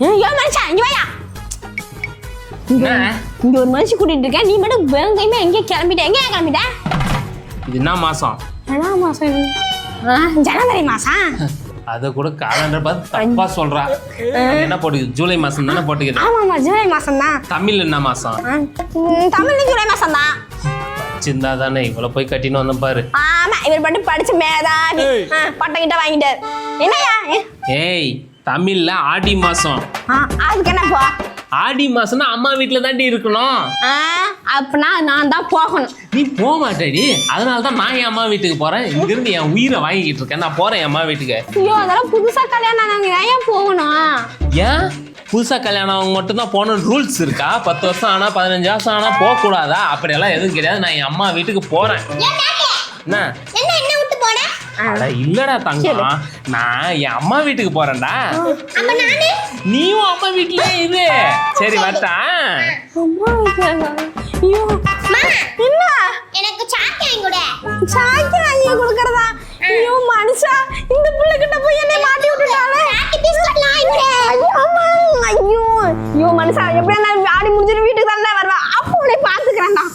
ஏன் மனுஷா இங்க வாயா. இங்க ஒரு மனுஷன் கூட்டிட்டு இருக்கேன், நீ மட்டும் வேங்கையுமே எங்கே கிளம்பிட்ட? எங்கே கிளம்பிட்ட? இது என்ன மாசம்? என்ன மாசம் இது? ஜனவரி மாசம். அத கூட காலண்டர் பார்த்து தப்பா சொல்றா. என்ன போட்டுக்குது? ஜூலை மாசம் தானே போட்டுக்குது. ஆமா ஜூலை மாசம் தான். தமிழ் என்ன மாசம்? தமிழ் ஜூலை மாசம் தான். சிந்தா தானே இவ்வளவு போய் கட்டின்னு வந்தேன் பாரு. ஆமா இவர் மட்டும் படிச்சு மேதாவி பட்டம் கிட்ட வாங்கிட்டாரு. என்னையா? ஏய் தமிழ்ல ஆடி மாசம். அதுக்கு என்னப்பா? ஆடி மாசம்னா அம்மா வீட்டுல தாண்டி இருக்கணும். அப்படின்னா நான் தான் போகணும். நீ போக மாட்டேடி, அதனாலதான் நான் என் அம்மா வீட்டுக்கு போறேன். இங்க இருந்து என் உயிரை வாங்கிட்டு இருக்கேன். நான் போறேன் என் அம்மா வீட்டுக்கு. ஐயோ அதெல்லாம் புதுசா கல்யாணம் நாங்க ஏன் போகணும்? ஏன் புதுசா கல்யாணம் அவங்க மட்டும் தான் போகணும் ரூல்ஸ் இருக்கா? 10 வருஷம் ஆனா 15 வருஷம் ஆனா போக கூடாதா? அப்படியெல்லாம் எதுவும் கிடையாது. நான் என் அம்மா வீட்டுக்கு போறேன். என்ன அட இல்லடா தங்கம், நான் என் அம்மா வீட்டுக்கு போறேன்டா. நீயும் அம்மா வீட்லயே இரு. சரி வரட்டா? எனக்கு சாக்கி வாங்கி கொடுக்கறதா? ஐயோ மனுஷா, இந்த புள்ள கிட்ட போய் என்னை மாட்டி விட்டுட்டாளே. ஐயோ ஐயோ மனுஷா, எப்படியா நான் ஆடி முடிஞ்சிட்டு வீட்டுக்கு தான் வருவேன். அப்போ உன்னை பாத்துக்கிறேன்டா.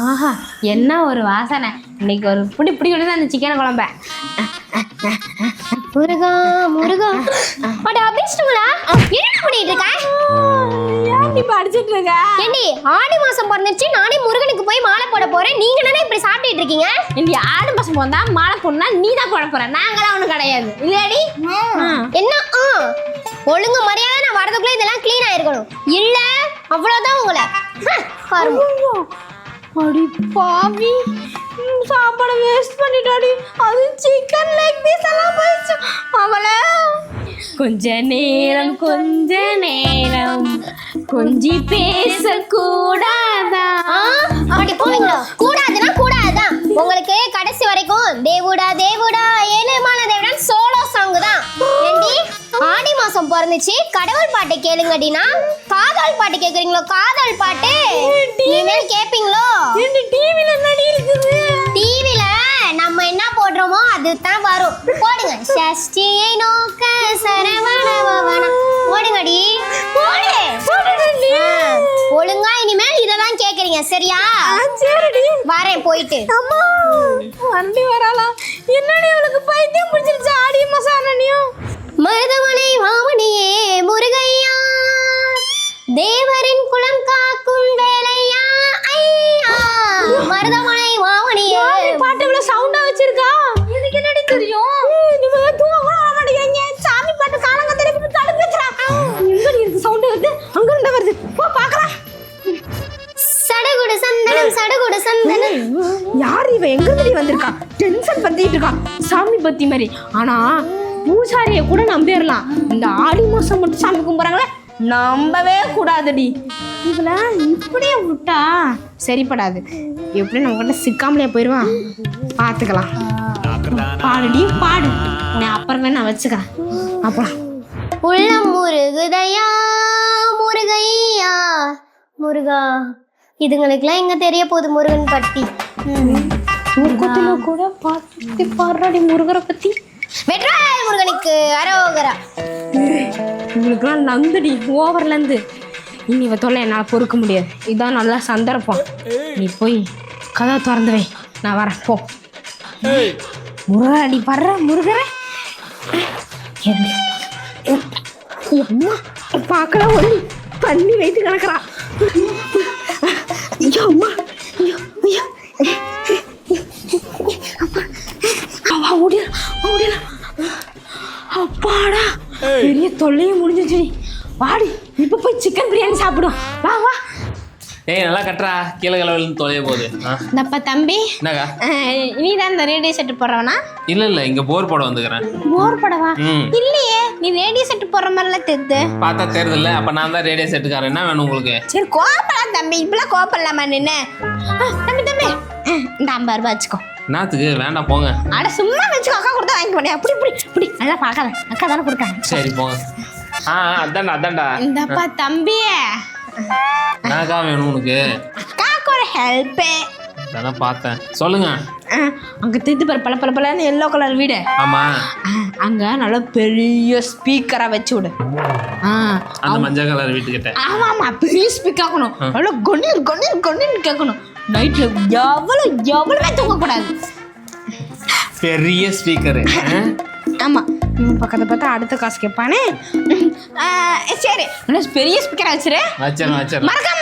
ஆஹா என்ன ஒரு வாசனை. இன்னைக்கு ஒரு பிடி விடுதான் அந்த சிக்கன் குழம்ப. முருகா முருகா அட அபிஷ்டங்களா என்ன பண்ணிட்டு இருக்க? ஏன்டி படிச்சிட்டு இருக்க? ஏண்டி ஆடி மாசம் பிறந்துச்சு, நானே முருகனுக்கு போய் மாலை போட போறேன். நீங்க என்ன இப்படி சாப்பிட்டுட்டு இருக்கீங்க? ஏண்டி ஆடி மாசம் போந்தா மாலை போடனா நீ தான் போட போற, நாங்கலாம் ஒண்ணும் கிடையாது இல்லடி. என்ன ஒழுங்கு மரியாதை நான் வரதுக்குள்ள இதெல்லாம் க்ளீன் ஆயிருக்கணும். இல்ல அவ்வளவுதான் உங்களை பாருங்க. அடி பாவி, சாப்பாடு வேஸ்ட் பண்ணிட்டாடி. அது சிக்கன் லெக் பீஸ் எல்லாம் போயிடுச்சு. அவளே கொஞ்ச நேரம் கொஞ்சி பேச கூடாதா? அப்படி போவீங்களா? கூடாதுன்னா கூடாதுதான். உங்களுக்கு கடைசி வரைக்கும் தேவுடா தேவுடா ஏழுமான தேவடான் சோலோ சாங் தான். ஏண்டி ஆடி மாசம் பிறந்துச்சு, கடவுள் பாட்டு கேளுங்கடினா காதல் பாட்டு கேக்குறீங்களோ? காதல் பாட்டு நீங்க கேப்பீங்களோ? டிவில என்னடி இருக்குது? டிவில நம்ம என்ன போடுறோமோ அதுதான் வரும். போடுங்க. சஷ்டியை நோக்க சரவணவன போடுங்கடி. போடு ஒழுங்கா இனிமேல் இதெல்லாம் கேக்குறீங்க சரியா? சரிடி வரேன் போயிட்டு. அம்மா வண்டி வராலாம். என்னடி உங்களுக்கு பைத்தியம் பிடிச்சிருச்சு ஆடி மாசம் அண்ணனியும்? மருதமலை வாவணியே முருகையா, தேவரின் குலம் காக்கும் வேலையா. ஐயா மருதமலை வாவணியே பாட்டு இவ்வளவு சவுண்டா வச்சிருக்கா. எனக்கு என்னடி தெரியும்? நீங்க தூங்க மாட்டேங்கிறீங்க. சாமி பாட்டு காலங்க திருப்பி தடுத்து வச்சறாங்க. எங்கடி இருக்கு சவுண்ட் வருது? அங்க இருந்து வருது. போ பார்க்கறேன். சடகுடு சந்தனம் யார் இவ? எங்க இருந்து வந்திருக்கா? டென்ஷன் பண்ணிட்டு இருக்கா சாமி பத்தி மாதிரி. ஆனா பூசாரியை கூட நம்பிடலாம். இந்த ஆடி மாசம் மட்டும் சாமி கும்பிட்றாங்களே, நம்பவே கூடாதுடி. இவள இப்படியே விட்டா சரிப்படாது. எப்படி நம்ம கிட்ட சிக்காமலே போயிடுவான். பார்த்துக்கலாம். பாடுடி பாடு, நான் அப்புறமே நான் வச்சுக்கிறேன். அப்புறம் உள்ளம் முருகுதையா முருகையா முருகா. இதுங்களுக்குலாம் எங்க தெரிய போகுது முருகன் பத்தி? தூக்கத்துல கூட பாட்டு பாடுறாடி முருகரை பத்தி. வெற்றாய் முருகனுக்கு அரோகரா. உங்களுக்குலாம் நந்துடி ஓவர்ல இருந்து. இனி இவ தொல்லை என்னால் பொறுக்க முடியாது. இதான் நல்லா சந்தர்ப்பம். நீ போய் கதை திறந்து வை, நான் வரேன். போ முருகடி பாடுற முருகரை அம்மா பார்க்கல ஒண்ணு பண்ணி வைத்து கிடக்குறா. ஐயோ அம்மா ஐயோ ஐயோ அப்பாடா பெரிய தொல்லையும் முடிஞ்சிச்சு. வாடி இப்ப போய் சிக்கன் பிரியாணி சாப்பிடும். வா வா. ஏய் நல்லா கட்டுறா, கீழே கிளவிலிருந்து தொலைய போகுது. தப்பா தம்பி என்னக்கா? நீ தான் இந்த ரேடியோ செட் போடுறவனா? இல்ல இங்க போர் போட வந்துக்கிறேன். போர் போடவா? இல்லையே, நீ ரேடியோ செட் போடுற மாதிரிலாம் தெரியுது. பார்த்தா தெரியுது இல்ல? அப்ப நான் தான் ரேடியோ செட்டுக்காரன். என்ன வேணும் உங்களுக்கு? சரி கோப்பலாம் தம்பி, இப்பெல்லாம் கோப்பலாமா நின்று? தம்பி தம்பி இந்த 50 ரூபாய் வச்சுக்கோ. என்னத்துக்கு? வேண்டாம் போங்க. அட சும்மா வச்சுக்கோ, அக்கா கொடுத்தா வாங்கி போனேன். அப்படி இப்படி இப்படி நல்லா பார்க்காத, அக்கா தானே கொடுக்காங்க. சரி போங்க. அதான்டா இந்தப்பா தம்பியே. என்னக்கா வேணும் உனக்கு? அக்கா கூட ஹெல்ப். தானே பார்த்தேன், சொல்லுங்க. அங்க தெரிஞ்சு பாரு பல பல பலன்னு எல்லோ கலர் வீடு. ஆமா, அங்க நல்ல பெரிய ஸ்பீக்கரா வச்சு விடு. அந்த மஞ்சள் கலர் வீட்டுக்கிட்ட. ஆமா ஆமா, பெரிய ஸ்பீக்கர் ஆக்கணும். நல்லா கொன்னீர் கொன்னீர் கொன்னீர் கேட்கணும். நைட்ல எவ்வளவுமே தூங்க கூடாது. பெரிய ஸ்பீக்கரு. ஆமா, பக்கத்தை பார்த்தா அடுத்த காசு கேட்பானே. சரி, நல்லா பெரிய ஸ்பீக்கரா வச்சிரு. வச்சிரு. மறக்காம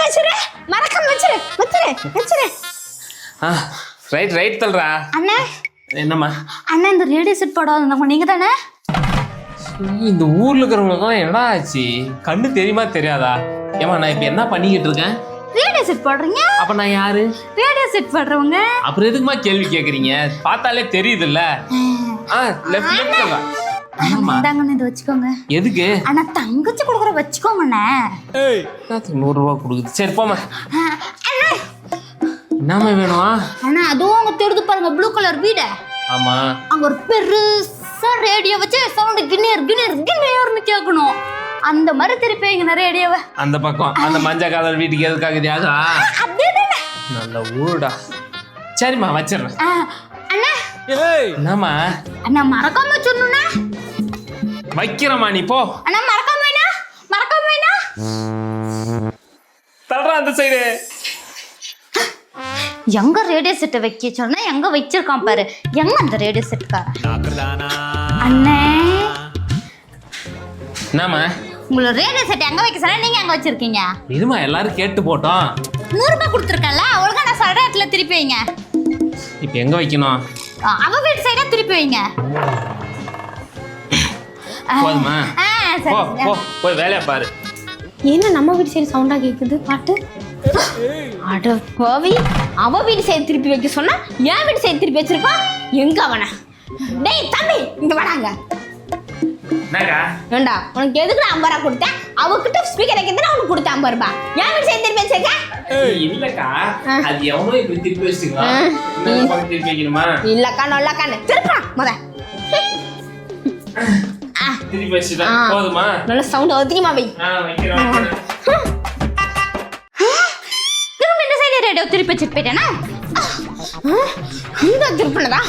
வச்சிரு. ரைட் தல்றா. அண்ணா என்னம்மா? அண்ணா இந்த ரேடியோ செட் போடாத நீங்க தானே? இந்த ஊர்ல இருக்கிறவங்களுக்கும் என்னடா ஆச்சு? கண்ணு தெரியுமா தெரியாதா? ஏமா நான் இப்ப என்ன பண்ணிக்கிட்டு இருக்கேன்? ரேடியோ செட் போடுறீங்க. அப்ப நான் யாரு? ரேடியோ செட் போடுறவங்க. அப்புறம் எதுக்குமா கேள்வி கேக்குறீங்க? பார்த்தாலே தெரியுதுல்ல. லெஃப்ட் இந்தாங்கண்ணா, இதை வச்சுக்கோங்க. எதுக்கு? அண்ணா தங்கச்சி கொடுக்குற வச்சுக்கோங்கண்ணே. 100 ரூபா கொடுக்குது. சரி போமா. என்னம்மா வேணும்? அண்ணா அதுவும் அங்க தெரியுது பாருங்க, ப்ளூ கலர் வீடு. ஆமா, அங்க ஒரு பெருசா ரேடியோ வச்சு சவுண்ட் கிண்ணேர்னு கேட்கணும். அந்த மாதிரி திருப்பி வைங்க ரேடியோவை. அந்த பக்கம் அந்த மஞ்சள் கலர் வீட்டுக்கு எதுக்காக தியாகா? அப்படியே நல்ல ஊருடா. சரிம்மா வச்சிடுறேன். அண்ணா என்னம்மா? அண்ணா மறக்காம வச்சிடணும்ண்ணா. வைக்கிறம்மா, நீ போ. அண்ணா மறக்காம வேணா. தள்ளுறா அந்த சைடு. எங்க ரேடியோ செட்டை வைக்க சொன்னா எங்க வச்சிருக்கான் பாரு. எங்க அந்த ரேடியோ செட்டுக்காரன்? அண்ணே என்னம்மா? உங்களோட ரேடியோ செட் எங்க வைக்க சொன்னா நீங்க எங்க வச்சிருக்கீங்க? இதுமா எல்லாரும் கேட்டு போட்டோம். 100 ரூபாய் கொடுத்துருக்கல, ஒழுங்கா நான் சொல்ற இடத்துல திருப்பி வைங்க. இப்ப எங்க வைக்கணும்? அவ வீட்டு சைடா திருப்பி வைங்க. போதுமா? போ போய் வேலையை பாரு. என்ன நம்ம வீட்டு சைடு சவுண்டா கேக்குது பாட்டு? அட கோவி, அவ வீட்டு சைடு திருப்பி வைக்க சொன்னா என் வீட்டு சைடு திருப்பி வச்சிருப்பான். எங்க அவன? டேய் தம்பி, இங்க வாடாங்க. என்னடா? ஏண்டா உனக்கு எதுக்கு நான் 50 ரூபா கொடுத்தேன்? அவகிட்ட ஸ்பீக்கர் வைக்கிறதுனா உனக்கு கொடுத்த 50 ரூபா. என் வீட்டு சைடு திருப்பி வச்சிருக்க? இல்லக்கா, அது எவனோ இப்படி திருப்பி வச்சிருக்கான். என்ன பக்கம் திருப்பி வைக்கணுமா? இல்லக்கா நல்லாக்கா திருப்பா முத. திருப்பி வச்சிட்டா போதுமா? நல்ல சவுண்ட் அதிகமா வை. வைக்கிறேன். திரும்ப இந்த சைடு ரேடியோ திருப்பி வச்சிட்டு போயிட்டேனா? இந்த திருப்பினதா?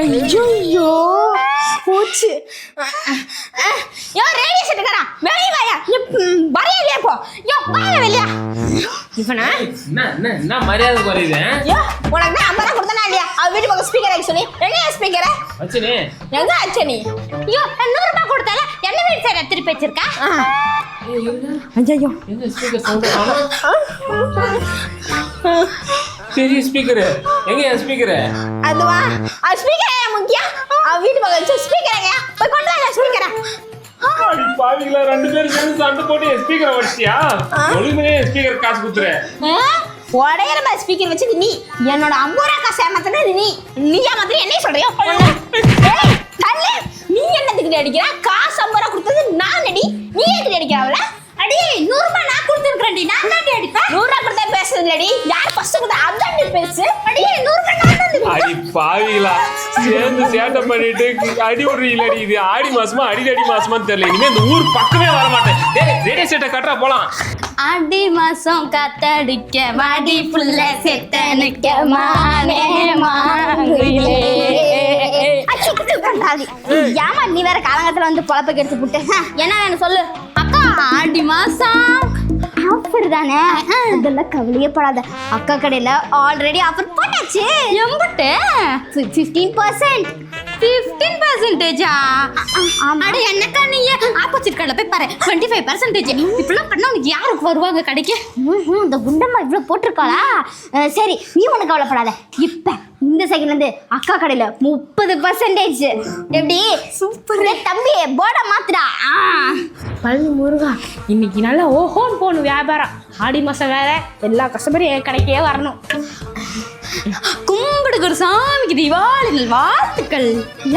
ஐயோ போச்சு. யோ ரேடியோ செட்டுக்காரா, வெளிய வாயா. வரையா இல்லையா? போ யோ வாயா வெளியா. இவனா என்ன மரியாதை குறையுது? யோ உனக்கு நான் 50 ரூபா கொடுத்தனா இல்லையா? அவ வீட்டு பக்கம் ஸ்பீக்கர் வைக்க சொல்லி. எங்க ஸ்பீக்கர் வச்சனே? எங்க அச்சனி? யோ 100 ரூபாய் கொடுத்தல என்ன வீட்டு சைடு திருப்பி வச்சிருக்க? ஐயோ எங்க ஸ்பீக்கர் சவுண்ட் காணோம். பெரிய ஸ்பீக்கர் எங்க? என் ஸ்பீக்கர் அதுவா? அது ஸ்பீக்கர் முக்கியம். அவ வீட்டு பக்கம் வச்சு ஸ்பீக்கர் எங்க? போய் கொண்டு வா ஸ்பீக்கரை. அடி பாவிங்களா, 2 பேரும் சேர்ந்து சண்டை போட்டு ஸ்பீக்கரை வச்சியா? ஒளிமனே ஸ்பீக்கர் காசு குத்துற. உடையிற மாதிரி ஸ்பீக்கர் வச்சது நீ. என்னோட 50 ரூபா காசு ஏமாத்தினது நீ. நீயா மாதிரி என்ன சொல்றியோ? தள்ளு. நீ என்னத்துக்கு அடிக்கிற? காசு 50 ரூபா கொடுத்தது நான் அடி. நீ எதுக்கு அடிக்கிறாவல? அடி 100 ரூபாய் நான் கொடுத்துருக்கேன்டி. நான் தான் அடிப்பேன். 100 ரூபா கொடுத்தா பேசுறது இல்லடி. யார் ஃபர்ஸ்ட் கொடுத்தா அதான் நீ பேசு. அடி 100 ரூபாய் நான் தான் அடிப்பேன். அடி பாவிங்களா, சேர்ந்து சேட்டை பண்ணிட்டு அடி விடுறீங்களடி. இது ஆடி மாசமா அடிக்கடி மாசமான்னு தெரியல. இனிமே இந்த ஊர் பக்கமே வர மாட்டேன். டேய் ரேடியோ செட்டை கட்டறா போலாம். ஆடி மாசம் காத்தடிக்க வாடி புள்ள செத்தனுக்க மானே மாங்குயிலே. ஏமா நீ வேற காலங்கத்துல வந்து பொழப்ப கெடுத்து புட்டு. என்ன வேணும் சொல்லு. அக்கா ஆடி மாசம் ஆஃபர் தானே, அதெல்லாம் கவலையே படாத. அக்கா கடையில ஆல்ரெடி ஆஃபர் போட்டாச்சு. எம்புட்டு? 15%. 15%? அட என்னக்கா நீ ஆப்போசிட் கடையில் போய் பாரு 25%. இப்பெல்லாம் பண்ணா உனக்கு யாருக்கு வருவாங்க கடைக்கு? இந்த குண்டம்மா இவ்வளவு போட்டிருக்காளா? சரி நீ ஒண்ணு கவலைப்படாத. இப்ப இந்த செகண்ட்ல இருந்து அக்கா கடையில 30%. எப்படி? சூப்பர் தம்பி, போட மாத்துடா. பழனி முருகா, இன்னைக்கு நல்லா ஓஹோன்னு போகணும் வியாபாரம். ஆடி மாசம் வேற, எல்லா கஸ்டமரும் என் கடைக்கே வரணும். கும்பிடுகிற சாமிக்கு தீபாவளி வாழ்த்துக்கள்.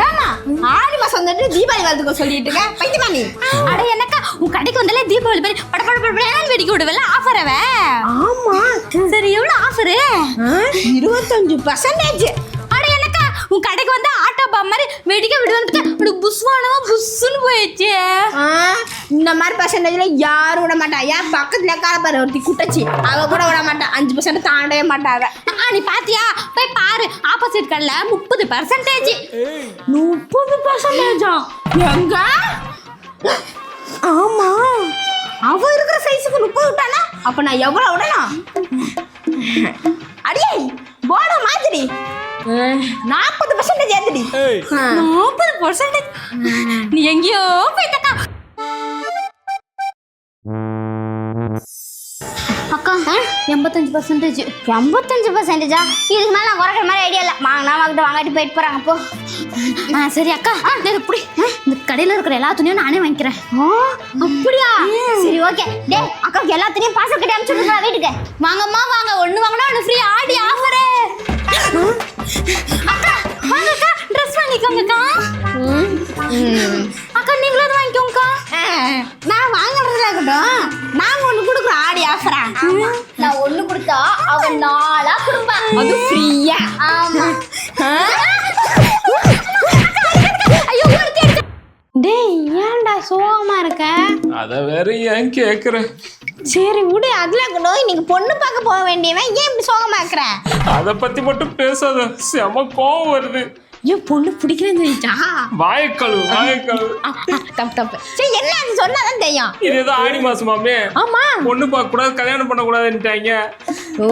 ஏமா ஆடி மாசம் வந்துட்டு தீபாவளி வாழ்த்துக்கள் சொல்லிட்டு இருக்க? பைத்தியமா நீ? அட என்னக்கா உன் கடைக்கு வந்தாலே தீபாவளி மாதிரி படப்படப்படன்னு வெடிக்க விடுவல ஆஃபரவ? ஆமா. சரி எவ்வளவு ஆஃபரு? 25%. அட என்னக்கா உன் கடைக்கு வந்தா ஆட்டோ பாப்பா மாதிரி வெடிக்க விடுவான்னு அப்படி புஷ்வானவா புஷ்ஷுன்னு போயிடுச்சு. இந்த மாதிரி பர்சன்டேஜ்ல யாரும் விட மாட்டா. ஏன் பக்கத்துல காலப்பாரு ஒருத்தி குட்டச்சி அவ கூட விட மாட்டா. 5% தாண்டவே மாட்டாங்க. நீ பாத்தியா? போய் பாரு, ஆப்போசிட் கடல 30%. 30%? எங்க? ஆமா, அவ இருக்கிற சைஸுக்கு 30 விட்டானா அப்ப நான் எவ்வளவு விடலாம்? அடியே போட மாதிரி 40% ஏத்துடி. 40%? நீ எங்கேயோ போயிட்டக்கா. அக்கா 85%. 85%? இதுக்கு மேலே நான் குறைக்கிற மாதிரி ஐடியா இல்லை. வாங்கினா வாங்கிட்டு போயிட்டு போகிறாங்க போ. சரி அக்கா, புடி. இந்த கடையில் இருக்கிற எல்லா துணியும் நானே வாங்கிக்கிறேன். அப்படியா? சரி ஓகே. டே அக்காவுக்கு எல்லா துணியும் பார்சல் கட்டி அனுப்பிச்சுடுறா வீட்டுக்கு. வாங்கம்மா வாங்க, ஒன்று வாங்கினா ஒன்று ஃப்ரீ ஆடி ஆஃபரு. அக்கா வாங்கக்கா, ட்ரெஸ் வாங்கிக்கோங்கக்கா. அக்கா நீங்களும் அதை வாங்கிக்கோங்கக்கா. நான் வாங்குறதுல இருக்கட்டும், நாங்க ஒண்ணு கொடுக்குறோம் ஆடி ஆஃபரா. நான் ஒன்று கொடுத்தா அவன் 4 கொடுப்பா. அது ஃப்ரீயா? ஆமா. டேய் ஏன்டா சோகமா இருக்க? அத வேற ஏன் கேக்குற? சரி விடு, அதுல இருக்கட்டும். இன்னைக்கு பொண்ணு பார்க்க போக வேண்டியவன் ஏன் இப்படி சோகமா இருக்கிற? அத பத்தி மட்டும் பேசாத, செம கோவம் வருது. ஏன் பொண்ணு பிடிக்கிறேன்னு சொல்லிச்சா? வாயக்கழு. தப்பு. சரி என்ன அது சொன்னாதான் தெரியும். இது ஏதோ ஆடி மாசமாமே. ஆமா, பொண்ணு பார்க்க கூடாது, கல்யாணம் பண்ண கூடாதுன்னுட்டாங்க. ஓ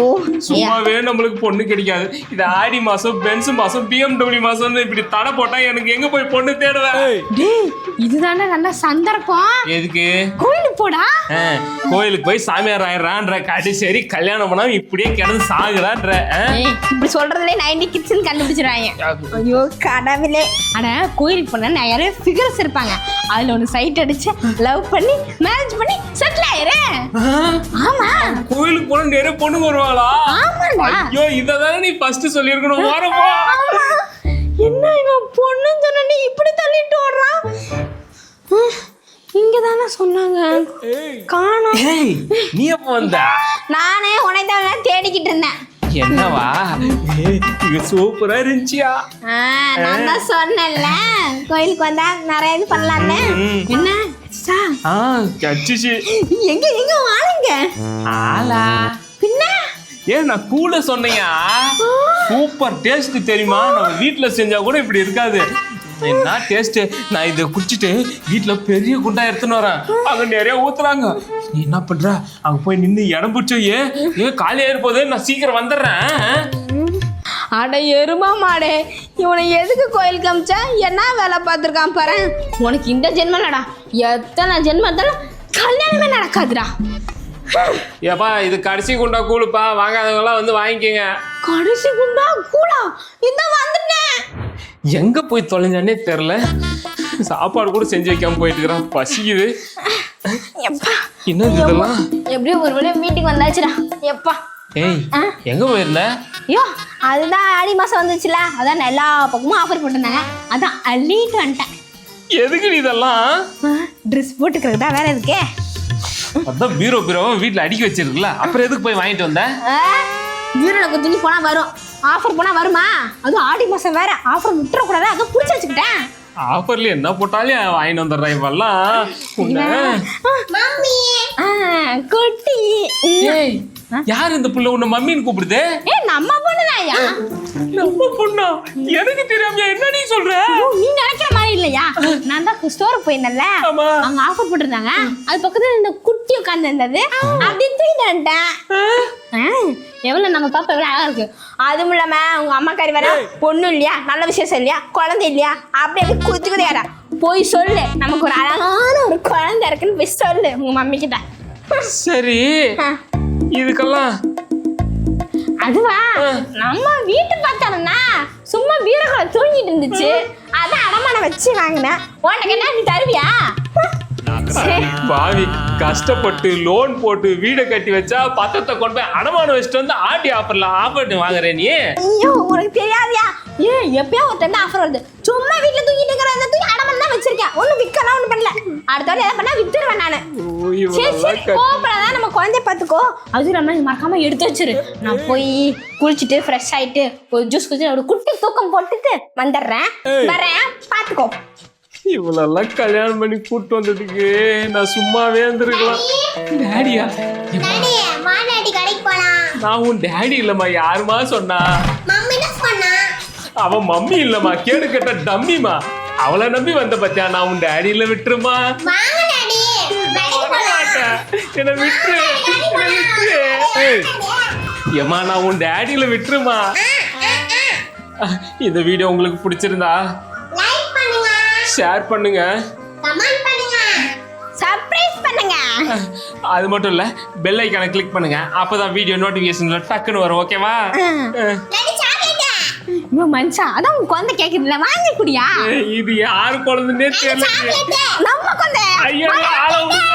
சும்மாவே நம்மளுக்கு பொண்ணு கிடைக்காது. இது ஆடி மாசம், பென்ஸ் மாசம், BMW மாசம்னு இப்படி தடை போட்டா எனக்கு எங்க போய் பொண்ணு தேடுவேன்? டேய் இதுதானே நல்ல சந்தர்ப்பம். எதுக்கு? கோயிலுக்கு போடா. கோயிலுக்கு போய் சாமியார் ஆயிடுறான்ற காட்டி சரி, கல்யாணம் பண்ணா இப்படியே கிடந்து சாகுறான்ற. இப்படி சொல்றதுலே 90 கிட்ஸ்ன்னு கண்டுபிடிச்சிருவாங்க. ஐயோ கடவுளே. அட கோயிலுக்கு போனா நிறைய ஃபிகர்ஸ் இருப்பாங்க. அதுல ஒன்று சைட் அடிச்சு லவ் பண்ணி மேரேஜ் பண்ணி செட்டில் ஆயிரு. ஆமா, கோயிலுக்கு போனா நிறைய பொண்ணு வருவாளா? ஆமாடா. ஐயோ இததானே நீ ஃபர்ஸ்ட் சொல்லிருக்கணும். வரப்போ என்ன இவன் பொண்ணுன்னு சொன்ன நீ இப்படி தள்ளிட்டு ஓடுறான்? இங்க தானே சொன்னாங்க, காணோம். நீ எப்ப வந்த? நானே உன்னை தான் தேடிக்கிட்டு இருந்தேன். என்னவா? இது சூப்பரா இருந்துச்சியா? நான் தான் சொன்னேன்ல கோயிலுக்கு வந்தா நிறைய இது பண்ணலான்னு. என்ன கச்சிச்சு. எங்க எங்க வாழுங்க ஆலா பின்ன? ஏன் நான் கூட சொன்னையா? சூப்பர் டேஸ்ட் தெரியுமா? நம்ம வீட்டுல செஞ்சா கூட இப்படி இருக்காது. என்ன டேஸ்ட். நான் இதை குடிச்சிட்டு வீட்டுல பெரிய குண்டா எடுத்துன்னு வரேன். அங்க நிறைய ஊத்துறாங்க. நீ என்ன பண்ற? அங்க போய் நின்று இடம் பிடிச்சோ. ஏன் காலியா இருப்போது, நான் சீக்கிரம் வந்துடுறேன். அட எருமா மாடே, இவனை எதுக்கு கோயிலுக்கு அமிச்சா? என்ன வேலை பார்த்துருக்கான் பாரு. உனக்கு இந்த ஜென்மலடா, எத்தனை ஜென்மத்தாலும் கல்யாணமே நடக்காதுடா. ஏப்பா இது கடைசி குண்டா கூழுப்பா, வாங்காதவங்களாம் வந்து வாங்கிக்கோங்க. கடைசி குண்டா கூடா? இந்த வந்துட்டேன். எங்க போய் தொலைஞ்சானே தெரியல. சாப்பாடு கூட செஞ்சு வைக்காம போயிட்டு இருக்கிறான். பசிக்குது. என்னது இதெல்லாம்? எப்படியும் ஒரு வேளை வீட்டுக்கு வந்தாச்சுடா. எப்பா ஏய் எங்க போயிருந்த? ஐயோ அதுதான் ஆடி மாசம் வந்துச்சுல, அதான் எல்லா பக்கமும் ஆஃபர் போட்டிருந்தாங்க, அதான் அள்ளிட்டு வந்துட்டேன். எதுக்கு நீ இதெல்லாம்? ட்ரெஸ் போட்டுக்கிறதா வேற இருக்கே. அதான் பீரோவை வீட்டுல அடுக்கி வச்சிருக்குல்ல, அப்புறம் எதுக்கு போய் வாங்கிட்டு வந்த? வீரனுக்கு துணி போனா வரும், ஆஃபர் போனா வருமா? அதுவும் ஆடி மாசம் வேற, ஆஃபர் விட்டுறக்கூடாது, அதை பிடிச்சி வச்சுக்கிட்டேன். ஆஃபர்ல என்ன போட்டாலும் வாங்கிட்டு வந்துடுறேன் இப்பெல்லாம். குட்டி யார் இந்த புள்ள உன்னை மம்மின்னு கூப்பிடுது? நம்ம பொண்ணுதாயா? நம்ம பொண்ணா? எனக்கு தெரியாம என்ன நீ சொல்ற? நீ நினைக்கிற மாதிரி இல்லையா? நான் தான் ஸ்டோருக்கு போயிருந்தேன்ல, அங்க ஆஃபர் போட்டிருந்தாங்க, அது பக்கத்துல இந்த குட்டி உட்கார்ந்து இருந்தது, அப்படி தூக்கிட்டேன். எவ்வளவு நம்ம பாப்பா எவ்வளவு அழகா இருக்கு. அதுவும் இல்லாம உங்க அம்மாக்காரி வேற பொண்ணு இல்லையா, நல்ல விசேஷம் இல்லையா, குழந்தை இல்லையா, அப்படி அப்படி குதிக்குதையாடா. போய் சொல்லு நமக்கு ஒரு அழகான ஒரு குழந்தை இருக்குன்னு போய் சொல்லு உங்க மம்மி கிட்ட. சரி இதுக்கெல்லாம் அதுவா, நம்ம வீட்டு பார்த்தாலும்னா சும்மா வீரக்குள்ள தூங்கிட்டு இருந்துச்சு, அதான் அடமான வச்சு வாங்கினேன். உனக்கு என்ன நீ தருவியா? பாவி கஷ்டப்பட்டு லோன் போட்டு வீடை கட்டி வச்சா பத்திரத்தை கொண்டு போய் அடமானம் வச்சுட்டு வந்து ஆடி ஆஃபர்ல ஆஃபர் வாங்குறேன் நீ. ஐயோ உனக்கு தெரியாதியா? எப்பயோ ஒரு டைம் ஆஃபர் வருது, சும்மா வீட்டுல தூங்கிட்டு இருக்கிறத தூக்கி அடமானம் தான் வச்சிருக்கேன், ஒன்னும் விற்கலாம் ஒன்னும் பண்ணல. அடுத்த வாரம் எதை பண்ணா வித்துருவேன் நானு. சரி கோபப்படாதான், நம்ம குழந்தைய பார்த்துக்கோ. அதுவும் இல்லாமல் நீ மறக்காம எடுத்து வச்சிரு. நான் போய் குளிச்சுட்டு ஃப்ரெஷ் ஆயிட்டு ஒரு ஜூஸ் குடிச்சு ஒரு குட்டி தூக்கம் போட்டுட்டு வந்துடுறேன். வரேன், பார்த்துக்கோ. இவ்வளெல்லாம் கல்யாணம் பண்ணி கூட்டு வந்ததுக்கு நான் சும்மாவே இருந்திருக்கலாம். டேடியா? டாடி மாநாடி கடைக்கு போலாம். நான் உன் டேடி இல்லம்மா. யாருமா சொன்னா? மம்மி தான் சொன்னா. அவன் மம்மி இல்லம்மா, கேடு கட்ட டம்மிமா. அவளை நம்பி வந்த பத்தியா? நான் உன் டேடியில விட்டுருமா? வாங்க டாடி கடைக்கு போலாம். என்ன விட்டுரு, என்ன விட்டுரு. ஏம்மா நான் உன் டேடியில விட்டுருமா. இந்த வீடியோ உங்களுக்கு பிடிச்சிருந்தா லைக் பண்ணுங்க, ஷேர் பண்ணுங்க, கமெண்ட் பண்ணுங்க, சர்ப்ரைஸ் பண்ணுங்க. அது மட்டும் இல்ல பெல் ஐக்கானை கிளிக் பண்ணுங்க. அப்பதான் வீடியோ நோட்டிபிகேஷன்ல டக்குன்னு வரும். ஓகேவா? Daddy chocolate. இவன் மனுஷா, அதான் உன் குழந்தை கேக்குதுல, வாங்கி குடியா. இது யாரு குழந்தைன்னே தெரியல. நம்ம குழந்தை. ஐயோ, ஆள விடுங்க.